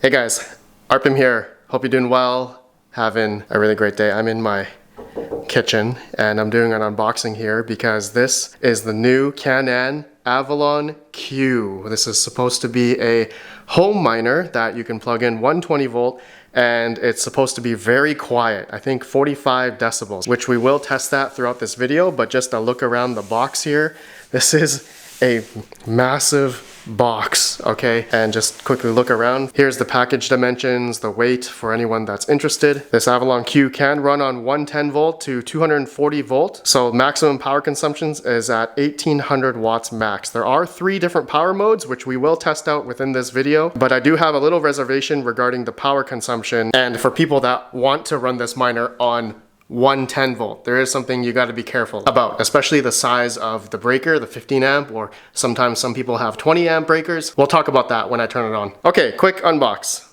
Hey guys, Arpim here. Hope you're doing well, having a really great day. I'm in my kitchen and I'm doing an unboxing here because this is the new Canaan Avalon Q. This is supposed to be a home miner that you can plug in 120 volt and it's supposed to be very quiet. I think 45 decibels, which we will test that throughout this video, but just a look around the box here. This is a massive box, okay? And just quickly look around. Here's the package dimensions, the weight for anyone that's interested. This Avalon Q can run on 110 volt to 240 volt. So maximum power consumptions is at 1800 watts max. There are 3 different power modes, which we will test out within this video, but I do have a little reservation regarding the power consumption. And for people that want to run this miner on 110 volt. There is something you got to be careful about, especially the size of the breaker, the 15 amp, or sometimes some people have 20 amp breakers. We'll talk about that when I turn it on. Okay, quick unbox.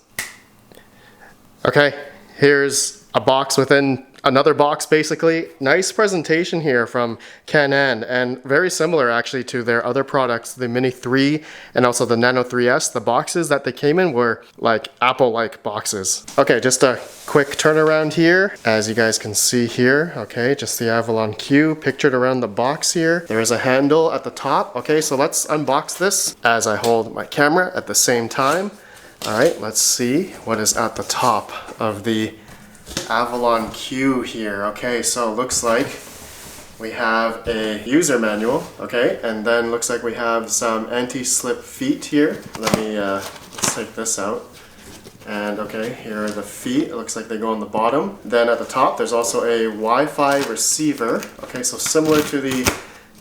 Okay, here's a box within another box basically. Nice presentation here from Canaan and very similar actually to their other products, the Mini 3 and also the Nano 3S. The boxes that they came in were like Apple-like boxes. Okay, just a quick turnaround here. As you guys can see here, okay, just the Avalon Q pictured around the box here. There is a handle at the top. Okay, so let's unbox this as I hold my camera at the same time. All right, let's see what is at the top of the Avalon Q here. Okay, so looks like we have a user manual, okay, and then looks like we have some anti-slip feet here. Let me let's take this out. And okay, here are the feet. It looks like they go on the bottom. Then at the top there's also a Wi-Fi receiver. Okay, so similar to the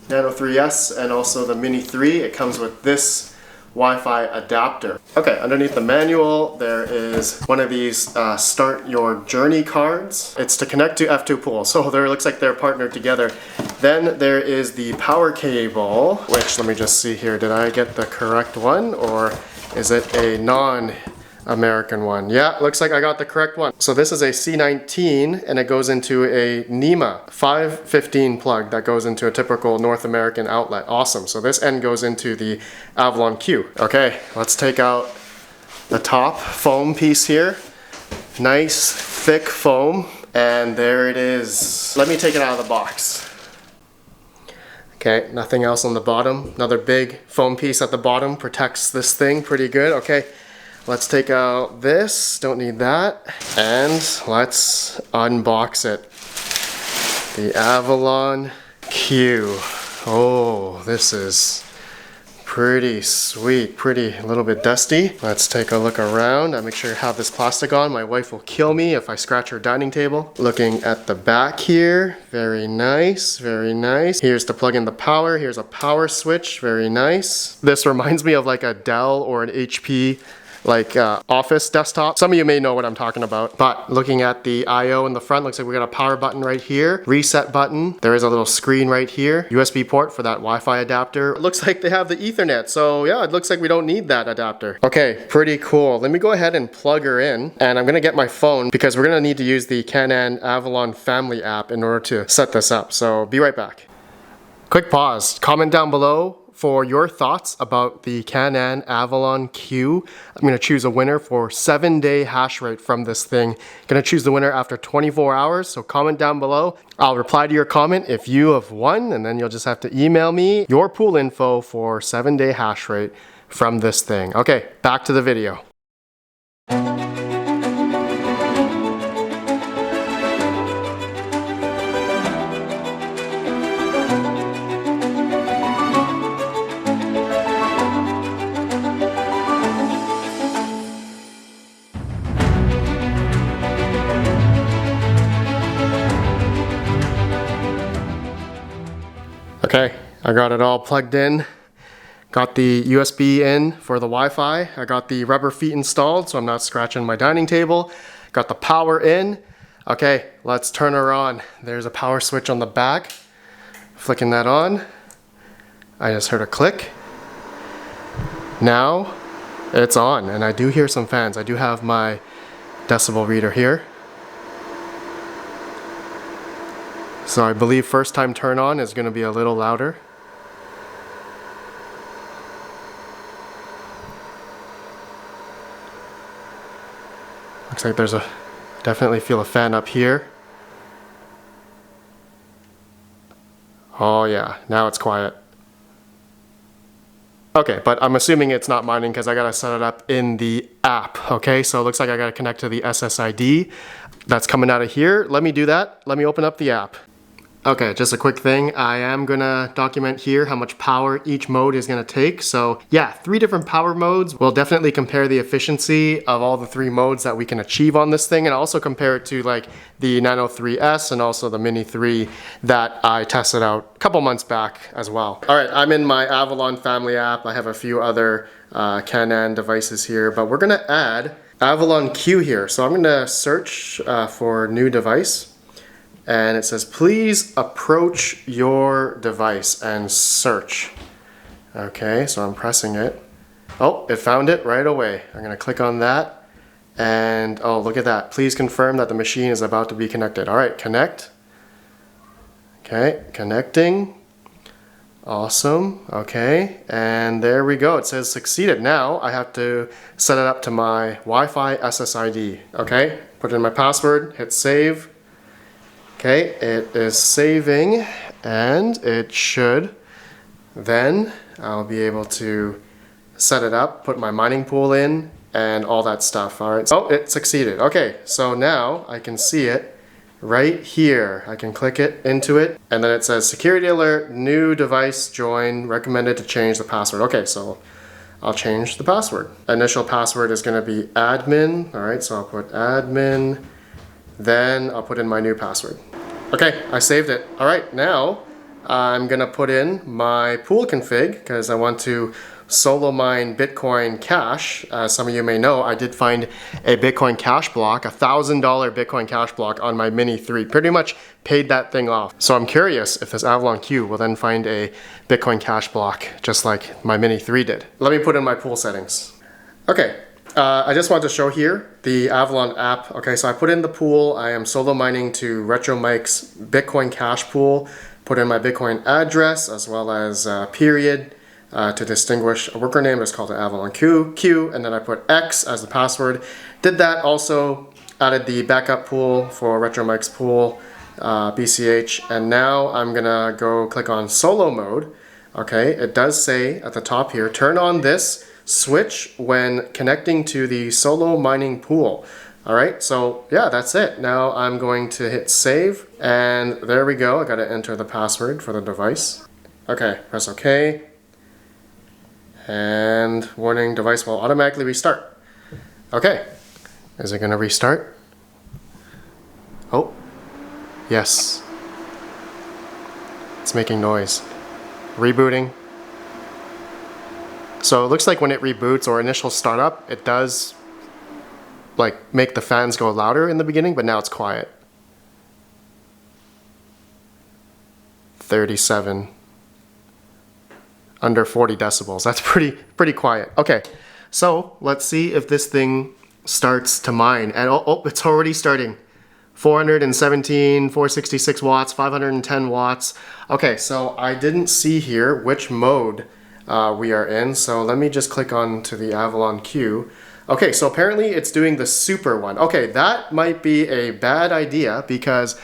Nano 3S and also the Mini 3, it comes with this Wi-Fi adapter. Okay, underneath the manual there is one of these start your journey cards. It's to connect to F2 pool, so there looks like they're partnered together. Then there is the power cable, which let me just see here, did I get the correct one or is it a non-American one? Yeah, looks like I got the correct one. So this is a C19 and it goes into a NEMA 515 plug that goes into a typical North American outlet. Awesome. So this end goes into the Avalon Q. Okay, let's take out the top foam piece here. Nice thick foam, and there it is. Let me take it out of the box. Okay, nothing else on the bottom. Another big foam piece at the bottom protects this thing pretty good. Okay. Let's take out this, don't need that, and let's unbox it. The Avalon Q. Oh, this is pretty sweet, pretty a little bit dusty. Let's take a look around. I make sure I have this plastic on. My wife will kill me if I scratch her dining table. Looking at the back here, very nice, very nice. Here's to plug in the power. Here's a power switch, very nice. This reminds me of like a Dell or an HP like office desktop. Some of you may know what I'm talking about, but looking at the I/O in the front, looks like we got a power button right here, reset button. There is a little screen right here, USB port for that Wi-Fi adapter. It looks like they have the Ethernet, so yeah, it looks like we don't need that adapter. Okay, pretty cool. Let me go ahead and plug her in, and I'm gonna get my phone because we're gonna need to use the Canaan Avalon family app in order to set this up, so be right back. Quick pause, comment down below for your thoughts about the Canaan Avalon Q. I'm gonna choose a winner for 7-day hash rate from this thing. Gonna choose the winner after 24 hours, so comment down below. I'll reply to your comment if you have won, and then you'll just have to email me your pool info for 7-day hash rate from this thing. Okay, back to the video. Okay, I got it all plugged in. Got the USB in for the Wi-Fi. I got the rubber feet installed so I'm not scratching my dining table. Got the power in. Okay, let's turn her on. There's a power switch on the back. Flicking that on. I just heard a click. Now it's on, and I do hear some fans. I do have my decibel reader here. So I believe first time turn on is going to be a little louder. Looks like there's definitely feel a fan up here. Oh yeah, now it's quiet. Okay, but I'm assuming it's not mining because I gotta set it up in the app, okay? So it looks like I gotta connect to the SSID that's coming out of here. Let me do that. Let me open up the app. Okay, just a quick thing. I am gonna document here how much power each mode is gonna take. So yeah, 3 different power modes. We'll definitely compare the efficiency of all the 3 modes that we can achieve on this thing, and also compare it to like the Nano 3S and also the Mini 3 that I tested out a couple months back as well. All right, I'm in my Avalon family app. I have a few other Canaan devices here, but we're gonna add Avalon Q here. So I'm gonna search for new device. And it says, please approach your device and search. Okay, so I'm pressing it. Oh, it found it right away. I'm gonna click on that. And oh, look at that. Please confirm that the machine is about to be connected. All right, connect. Okay, connecting. Awesome, okay. And there we go, it says succeeded. Now I have to set it up to my Wi-Fi SSID. Okay, put in my password, hit save. Okay, it is saving, and it should then I'll be able to set it up, put my mining pool in, and all that stuff. All right, so it succeeded. Okay, so now I can see it right here. I can click it into it, and then it says security alert, new device join, recommended to change the password. Okay, so I'll change the password. Initial password is going to be admin. All right, so I'll put admin. Then I'll put in my new password. Okay, I saved it. All right, now I'm gonna put in my pool config because I want to solo mine Bitcoin Cash. As some of you may know, I did find a Bitcoin Cash block, $1,000 Bitcoin Cash block on my Mini 3. Pretty much paid that thing off. So I'm curious if this Avalon Q will then find a Bitcoin Cash block just like my Mini 3 did. Let me put in my pool settings. Okay. I just want to show here the Avalon app. Okay, so I put in the pool. I am solo mining to RetroMike's Bitcoin Cash pool. Put in my Bitcoin address as well as period to distinguish a worker name. It's called an Avalon Q, and then I put X as the password. Did that also, added the backup pool for RetroMike's pool, BCH, and now I'm gonna go click on solo mode. Okay, it does say at the top here, turn on this switch when connecting to the solo mining pool. All right, so yeah, that's it. Now I'm going to hit save, and there we go. I gotta enter the password for the device. Okay, press OK. And warning, device will automatically restart. Okay, is it gonna restart? Oh, yes. It's making noise. Rebooting. So it looks like when it reboots or initial startup, it does like make the fans go louder in the beginning, but now it's quiet. 37. Under 40 decibels. That's pretty quiet. Okay, so let's see if this thing starts to mine. And oh, it's already starting. 417, 466 watts, 510 watts. Okay, so I didn't see here which mode we are in, so let me just click on to the Avalon Q. Okay, so apparently it's doing the super one. Okay, that might be a bad idea because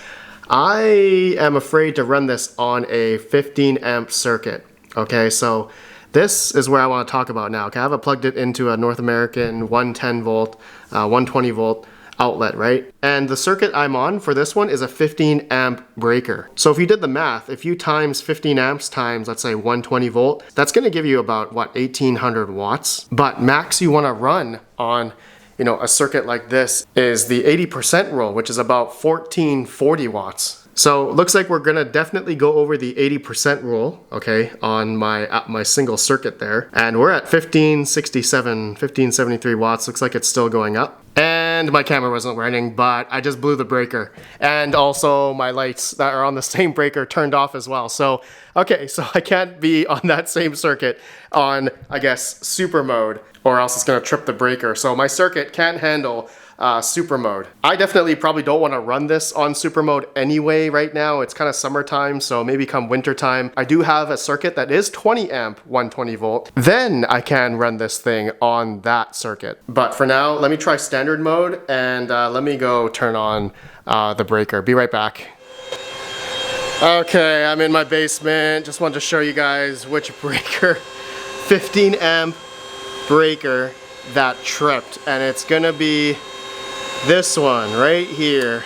I am afraid to run this on a 15 amp circuit. Okay, so this is where I want to talk about now. Okay, I have plugged it into a North American 110 volt, 120 volt outlet, right? And the circuit I'm on for this one is a 15 amp breaker. So if you did the math, if you times 15 amps times, let's say 120 volt, that's gonna give you about, what, 1800 watts. But max you wanna run on, you know, a circuit like this is the 80% rule, which is about 1440 watts. So it looks like we're gonna definitely go over the 80% rule, okay, on my single circuit there. And we're at 1567, 1573 watts. Looks like it's still going up. And my camera wasn't running, but I just blew the breaker. And also my lights that are on the same breaker turned off as well. So, okay, so I can't be on that same circuit on, I guess, super mode, or else it's gonna trip the breaker. So my circuit can't handle super mode. I definitely probably don't want to run this on super mode anyway right now. It's kind of summertime, so maybe come winter time, I do have a circuit that is 20 amp 120 volt. Then I can run this thing on that circuit. But for now, let me try standard mode, and let me go turn on the breaker. Be right back. Okay, I'm in my basement. Just wanted to show you guys which breaker, 15 amp breaker that tripped, and it's gonna be this one right here.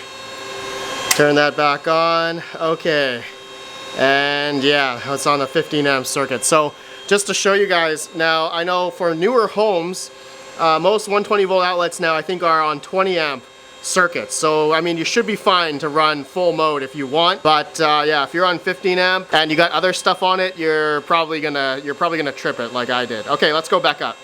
Turn that back on. Okay, and yeah, it's on a 15 amp circuit. So just to show you guys, now I know for newer homes, most 120 volt outlets now I think are on 20 amp circuits. So I mean, you should be fine to run full mode if you want, but yeah, if you're on 15 amp and you got other stuff on it, you're probably gonna trip it like I did. Okay, let's go back up.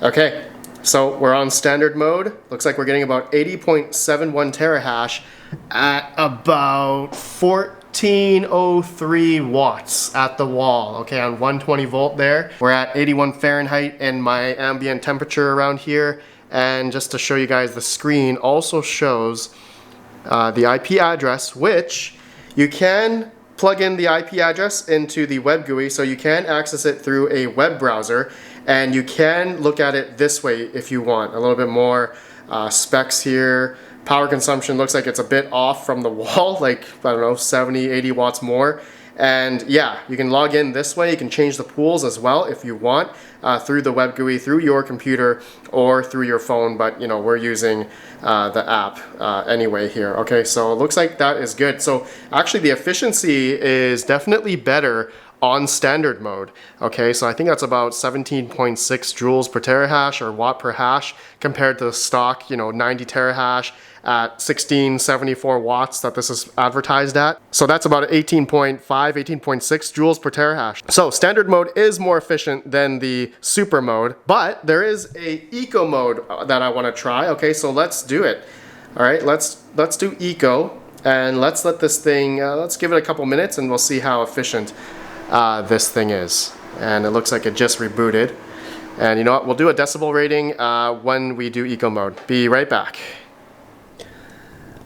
Okay, so we're on standard mode. Looks like we're getting about 80.71 terahash at about 1403 watts at the wall. Okay, on 120 volt there. We're at 81 Fahrenheit and my ambient temperature around here. And just to show you guys, the screen also shows the IP address, which you can plug in the IP address into the web GUI, so you can access it through a web browser, and you can look at it this way if you want. A little bit more specs here. Power consumption looks like it's a bit off from the wall, like, I don't know, 70, 80 watts more. And yeah, you can log in this way. You can change the pools as well if you want through the web GUI, through your computer or through your phone. But you know, we're using the app anyway here. Okay, so it looks like that is good. So actually the efficiency is definitely better on standard mode. Okay, so I think that's about 17.6 joules per terahash or watt per hash compared to the stock, you know, 90 terahash at 1674 watts that this is advertised at. So that's about 18.5, 18.6 joules per terahash. So standard mode is more efficient than the super mode, but there is a eco mode that I want to try. Okay, so let's do it. All right, let's do eco, and let's let this thing, let's give it a couple minutes and we'll see how efficient this thing is. And it looks like it just rebooted. And you know what, we'll do a decibel rating when we do eco mode. Be right back.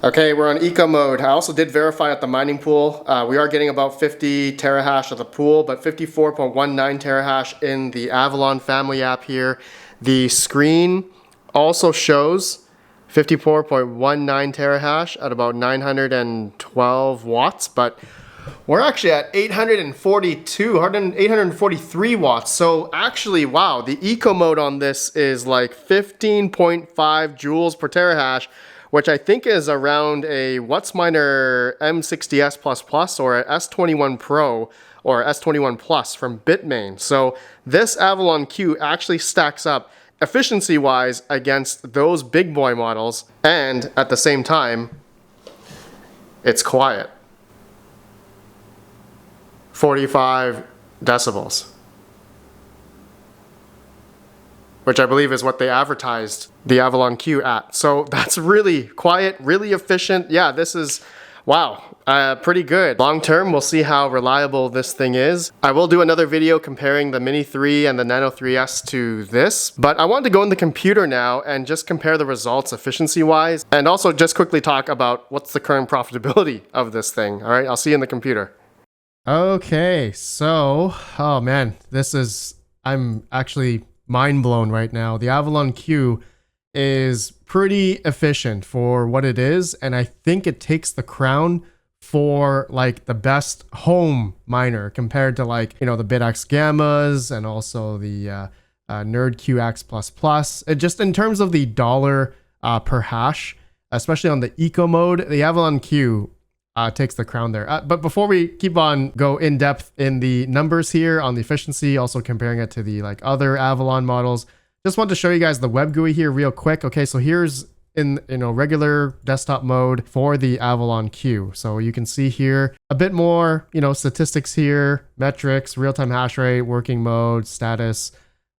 Okay, we're on eco mode. I also did verify at the mining pool. We are getting about 50 terahash at the pool, but 54.19 terahash in the Avalon family app here. The screen also shows 54.19 terahash at about 912 watts, but we're actually at 843 watts. So actually, wow, the eco mode on this is like 15.5 joules per terahash, which I think is around a WhatsMiner M60S++ or a S21 Pro or S21 Plus from Bitmain. So this Avalon Q actually stacks up efficiency-wise against those big boy models, and at the same time, it's quiet. 45 decibels. Which I believe is what they advertised the Avalon Q at. So that's really quiet, really efficient. Yeah, this is, wow, pretty good. Long term, we'll see how reliable this thing is. I will do another video comparing the Mini 3 and the Nano 3S to this, but I wanted to go in the computer now and just compare the results efficiency-wise, and also just quickly talk about what's the current profitability of this thing. All right, I'll see you in the computer. Okay, so, oh man, I'm actually mind blown right now. The Avalon Q is pretty efficient for what it is, and I think it takes the crown for like the best home miner compared to, like, you know, the BitX Gammas and also the Nerd QX++. Just in terms of the dollar per hash, especially on the eco mode, the Avalon Q takes the crown there. But before we keep on go in depth in the numbers here on the efficiency, also comparing it to the like other Avalon models, just want to show you guys the web GUI here real quick. Okay, so here's in, you know, regular desktop mode for the Avalon Q. So you can see here a bit more, you know, statistics here, metrics, real-time hash rate, working mode, status,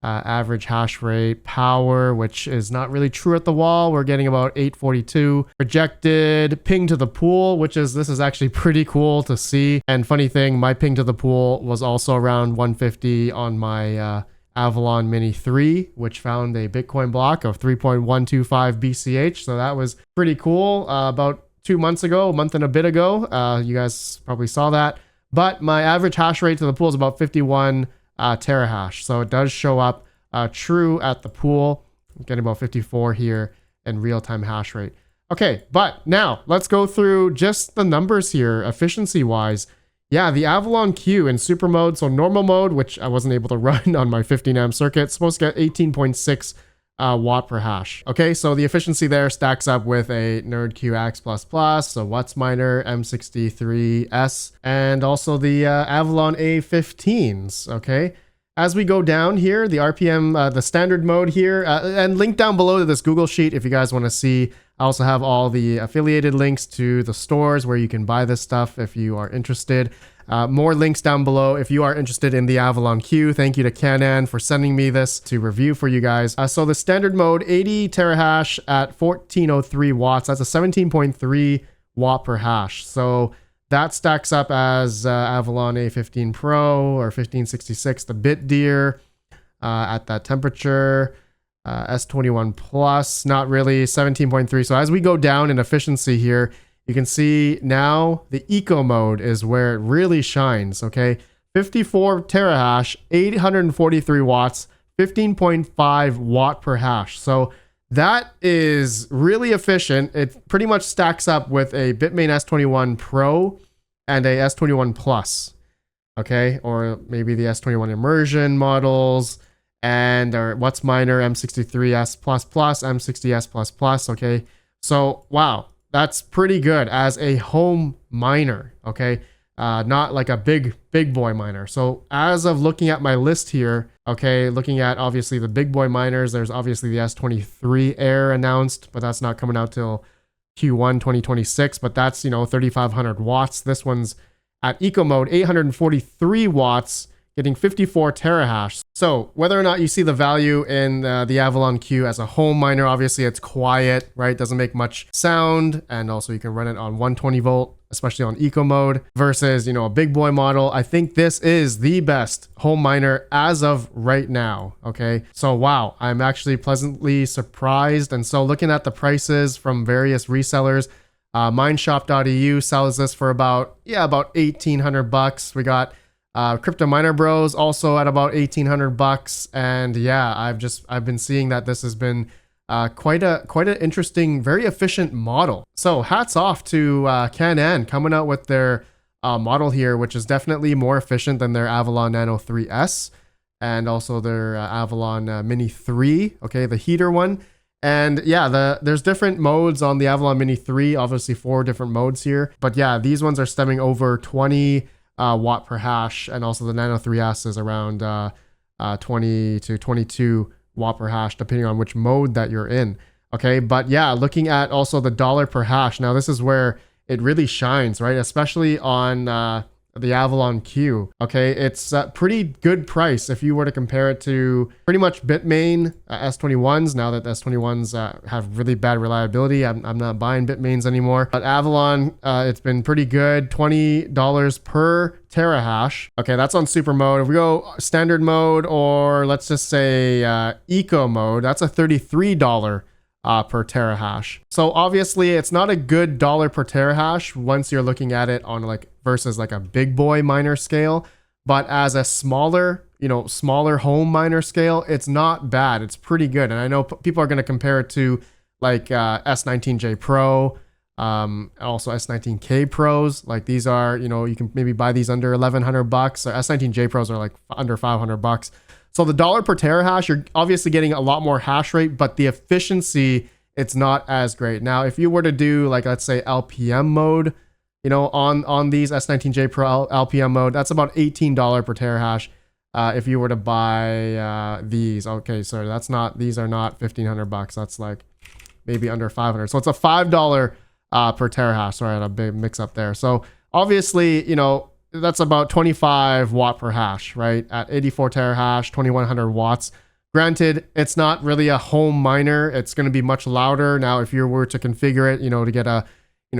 average hash rate, power, which is not really true at the wall. We're getting about 842. Projected ping to the pool, this is actually pretty cool to see. And funny thing, my ping to the pool was also around 150 on my Avalon Mini 3, which found a Bitcoin block of 3.125 BCH. So that was pretty cool. About 2 months ago, a month and a bit ago, you guys probably saw that. But my average hash rate to the pool is about 51 terahash. So it does show up true at the pool. I'm getting about 54 here in real-time hash rate. Okay, but now let's go through just the numbers here, efficiency-wise. Yeah, the Avalon Q in super mode, so normal mode, which I wasn't able to run on my 15 amp circuit, supposed to get 18.6 watt per hash. Okay, so the efficiency there stacks up with a Nerd QX++, so WhatsMiner M63S, and also the Avalon A15s. Okay, as we go down here, the RPM, the standard mode here, and link down below to this Google Sheet if you guys want to see. I also have all the affiliated links to the stores where you can buy this stuff if you are interested. More links down below if you are interested in the Avalon Q. Thank you to Canaan for sending me this to review for you guys. So the standard mode, 80 terahash at 1403 watts. That's a 17.3 watt per hash. So that stacks up as Avalon A15 Pro or 1566, the Bit Deer at that temperature. S21 Plus, not really, 17.3. So as we go down in efficiency here, you can see now the eco mode is where it really shines, okay? 54 terahash, 843 watts, 15.5 watt per hash. So that is really efficient. It pretty much stacks up with a Bitmain S21 Pro and a S21 Plus, okay? Or maybe the S21 immersion models, and our WhatsMiner M63S++, M60S++, okay? So, wow, that's pretty good as a home miner, okay? Not like a big boy miner. So as of looking at my list here, okay, looking at obviously the big boy miners, there's obviously the S23 Air announced, but that's not coming out till Q1 2026, but that's, 3,500 watts. This one's at eco mode, 843 watts, getting 54 terahash. So whether or not you see the value in the Avalon Q as a home miner, obviously it's quiet, right? Doesn't make much sound. And also you can run it on 120 volt, especially on eco mode versus, a big boy model. I think this is the best home miner as of right now. Okay. So wow, I'm actually pleasantly surprised. And so looking at the prices from various resellers, mineshop.eu sells this for about 1,800 bucks. We got Crypto Miner Bros also at about 1,800 bucks, and yeah, I've been seeing that this has been quite an interesting, very efficient model. So hats off to Canaan coming out with their model here, which is definitely more efficient than their Avalon Nano 3S and also their Avalon Mini 3. Okay, the heater one. And yeah, there's different modes on the Avalon Mini 3, obviously 4 different modes here, but yeah, these ones are stemming over 20 watt per hash, and also the Nano 3S is around 20 to 22 watt per hash, depending on which mode that you're in. Okay, but yeah, looking at also the dollar per hash, now this is where it really shines, right? Especially on the Avalon Q. Okay, it's a pretty good price if you were to compare it to pretty much Bitmain S21s. Now that the S21s have really bad reliability, I'm not buying Bitmains anymore. But Avalon, it's been pretty good, $20 per terahash. Okay, that's on super mode. If we go standard mode, or let's just say eco mode, that's a $33 per terahash. So obviously it's not a good dollar per terahash once you're looking at it on versus a big boy miner scale, but as a smaller home miner scale, it's not bad. It's pretty good. And I know people are going to compare it to S19J Pro, also S19K Pros. Like these are, you can maybe buy these under 1,100 bucks. So S19J Pros are under 500 bucks. So the dollar per terahash, you're obviously getting a lot more hash rate, but the efficiency, it's not as great. Now, if you were to do let's say LPM mode, on these S19J Pro LPM mode, that's about $18 per terahash. If you were to buy these, okay, so these are not 1,500 bucks. That's maybe under 500. So it's a $5 per terahash. Sorry, I had a big mix up there. So obviously, that's about 25 watt per hash, right? At 84 terahash, 2100 watts. Granted, it's not really a home miner. It's going to be much louder. Now, if you were to configure it, to get a,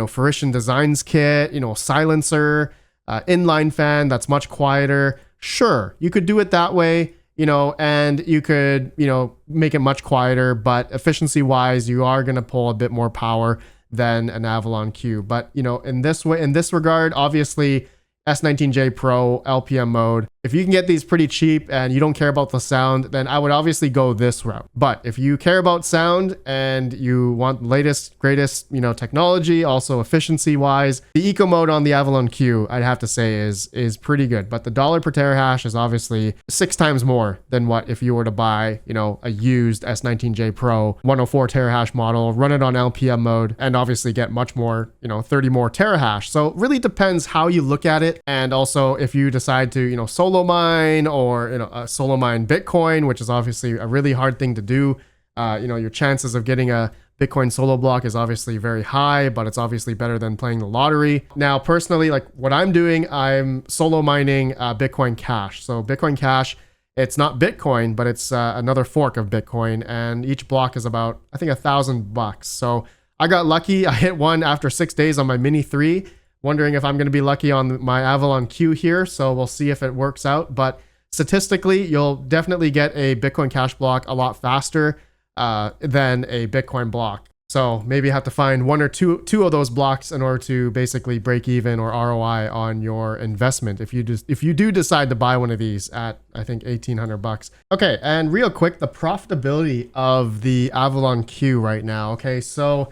Fruition Designs kit, silencer, inline fan that's much quieter. Sure, you could do it that way. you know, and you could, you know, make it much quieter, but efficiency wise, you are going to pull a bit more power than an Avalon Q. But, you know, in this regard, obviously S19J Pro LPM mode, if you can get these pretty cheap and you don't care about the sound, then I would obviously go this route. But if you care about sound and you want latest, greatest, you know, technology, also efficiency wise, the eco mode on the Avalon Q, I'd have to say is pretty good. But the dollar per terahash is obviously 6 times more than what if you were to buy, you know, a used S19J Pro 104 terahash model, run it on LPM mode, and obviously get much more, you know, 30 more terahash. So it really depends how you look at it. And also if you decide to, you know, solo mine or, you know, solo mine Bitcoin, which is obviously a really hard thing to do. You know, your chances of getting a Bitcoin solo block is obviously very high, but it's obviously better than playing the lottery. Now, personally, like what I'm doing, I'm solo mining Bitcoin Cash. So Bitcoin Cash, it's not Bitcoin, but it's another fork of Bitcoin, and each block is about, I think, $1,000. So I got lucky. I hit one after 6 days on my Mini 3. Wondering if I'm going to be lucky on my Avalon Q here, so we'll see if it works out. But statistically, you'll definitely get a Bitcoin Cash block a lot faster than a Bitcoin block. So maybe you have to find one or two of those blocks in order to basically break even or ROI on your investment. If you do decide to buy one of these at, I think, $1,800. Okay, and real quick, the profitability of the Avalon Q right now. Okay, so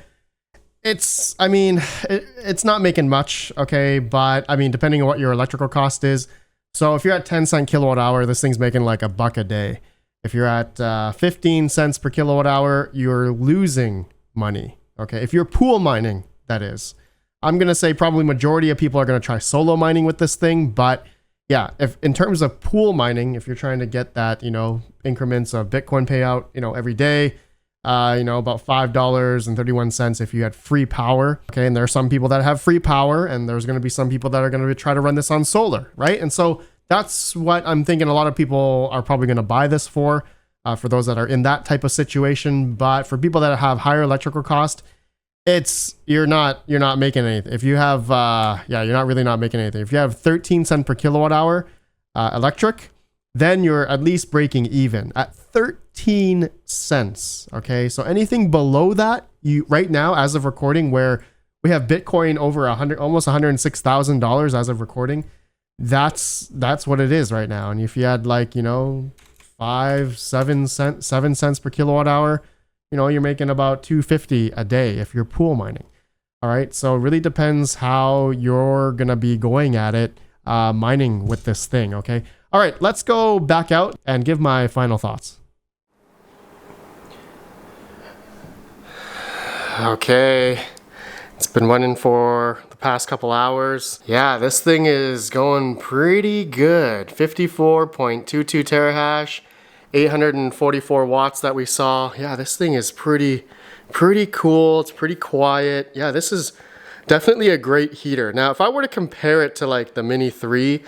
it's, I mean, it's not making much, okay, but I mean, depending on what your electrical cost is. So if you're at 10 cent kilowatt hour, this thing's making like $1 a day. If you're at 15 cents per kilowatt hour, you're losing money, okay? If you're pool mining, that is. I'm going to say probably majority of people are going to try solo mining with this thing, but yeah, if in terms of pool mining, if you're trying to get that, you know, increments of Bitcoin payout, you know, every day, you know, about $5.31 if you had free power. Okay. And there are some people that have free power, and there's going to be some people that are going to try to run this on solar. Right. And so that's what I'm thinking a lot of people are probably going to buy this for those that are in that type of situation. But for people that have higher electrical cost, you're not making anything. If you have, you're not really not making anything. If you have 13 cents per kilowatt hour electric, then you're at least breaking even at 13 cents. Okay. So anything below that, you right now, as of recording, where we have Bitcoin over almost $106,000 as of recording, that's what it is right now. And if you had like, you know, 7 cents per kilowatt hour, you know, you're making about $250 a day if you're pool mining. All right. So it really depends how you're going to be going at it, mining with this thing. Okay. All right, let's go back out and give my final thoughts. Okay, it's been running for the past couple hours. Yeah, this thing is going pretty good. 54.22 terahash, 844 watts that we saw. Yeah, this thing is pretty cool. It's pretty quiet. Yeah, this is definitely a great heater. Now, if I were to compare it to like the Mini 3,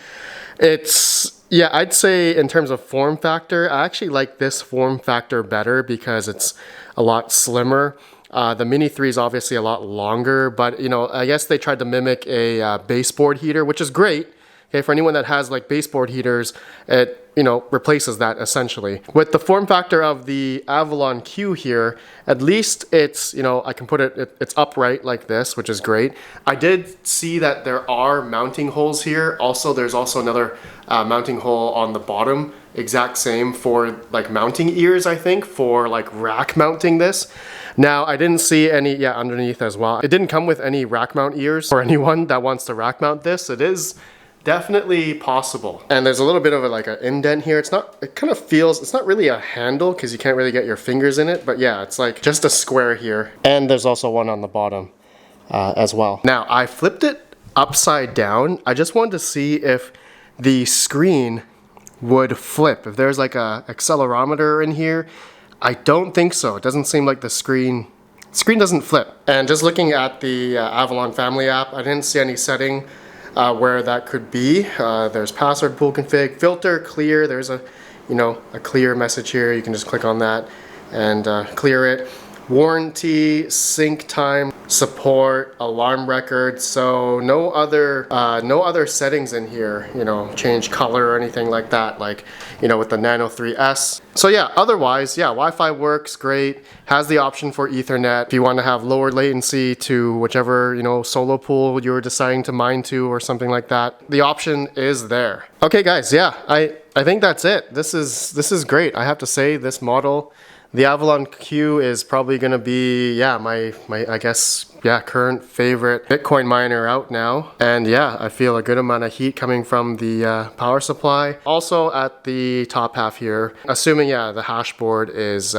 yeah, I'd say in terms of form factor, I actually like this form factor better because it's a lot slimmer. The Mini 3 is obviously a lot longer, but you know, I guess they tried to mimic a baseboard heater, which is great. Okay, for anyone that has like baseboard heaters, it, you know, replaces that essentially. With the form factor of the Avalon Q here, at least it's, you know, I can put it's upright like this, which is great. I did see that there are mounting holes here. Also, there's also another mounting hole on the bottom, exact same for like mounting ears, I think, for like rack mounting this. Now, I didn't see any, underneath as well. It didn't come with any rack mount ears for anyone that wants to rack mount this. It is definitely possible. And there's a little bit of like an indent here. It kind of feels, it's not really a handle because you can't really get your fingers in it, but yeah, it's like just a square here. And there's also one on the bottom as well. Now, I flipped it upside down. I just wanted to see if the screen would flip. If there's like a accelerometer in here, I don't think so. It doesn't seem like the screen doesn't flip. And just looking at the Avalon family app, I didn't see any setting where that could be. There's password pool config, filter, clear. There's a clear message here. You can just click on that and clear it. warranty, sync time, support, alarm record. So no other settings in here, you know, change color or anything like that, like, you know, with the Nano 3S. So yeah, otherwise, yeah, Wi-Fi works great, has the option for Ethernet if you want to have lower latency to whichever, you know, solo pool you were deciding to mine to or something like that. The option is there. Okay guys, yeah, I think that's it. This is great. I have to say, this model, the Avalon Q, is probably gonna be, yeah, my I guess, yeah, current favorite Bitcoin miner out now. And yeah, I feel a good amount of heat coming from the power supply. Also at the top half here, assuming, yeah, the hash board is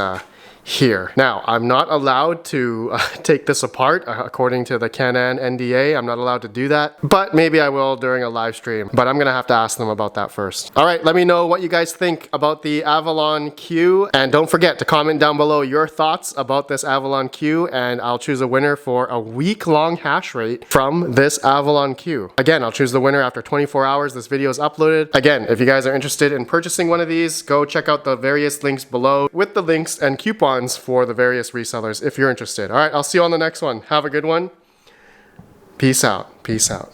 here. Now, I'm not allowed to take this apart according to the Canaan NDA. I'm not allowed to do that, but maybe I will during a live stream. But I'm gonna have to ask them about that first. All right, let me know what you guys think about the Avalon Q, and don't forget to comment down below your thoughts about this Avalon Q, and I'll choose a winner for a week-long hash rate from this Avalon Q. Again, I'll choose the winner after 24 hours this video is uploaded. Again, if you guys are interested in purchasing one of these, go check out the various links below with the links and coupons for the various resellers if you're interested. All right, I'll see you on the next one. Have a good one. Peace out. Peace out.